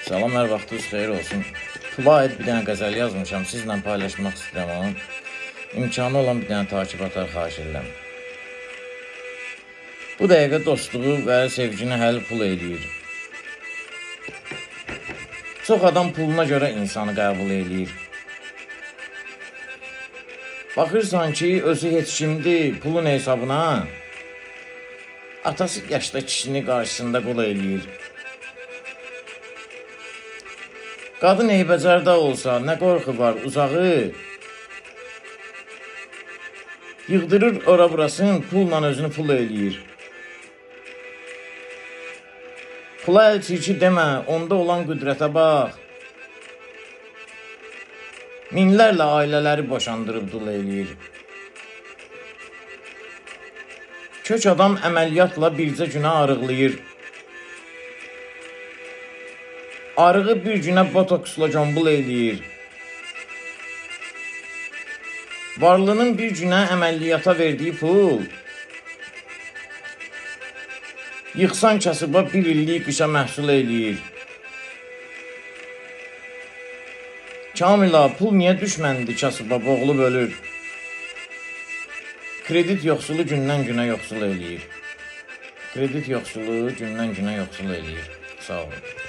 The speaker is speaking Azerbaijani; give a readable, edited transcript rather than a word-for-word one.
Salam, hər vaxtınız xeyir olsun. Pula aid bir dənə qəzəl yazmışam, sizlə paylaşmaq istəyirəm onu. İmkanı olan bir dənə takip atar xahiş edirəm. Bu dəqiqə dostluğu və sevgini həll pul eləyir. Çox adam puluna görə insanı qəbul eləyir. Baxırsan ki, özü heç kimdir pulun hesabına. Atası yaşda kişini qarşısında qul eləyir. Qadın eybəcərdə olsa, nə qorxu var uzağı. Yığdırır ora burasını, pulla özünü pul eləyir. Pula əl çirki demə, onda olan qüdrətə bax. Minlərlə ailələri boşandırıb dul eləyir. Kök adam əməliyyatla bircə günə arıqlayır. Arığı bir günə botoksla combul eləyir. Varlının bir günə əməliyyata verdiyi pul, yıxsan kasıba bir illik qışa məhsul eləyir. Kamila, pul niyə düşməndir kasıba boğulub ölür? Kredit yoxsulu gündən günə yoxsul eləyir. Kredit yoxsulu gündən günə yoxsul eləyir. Sağ olun.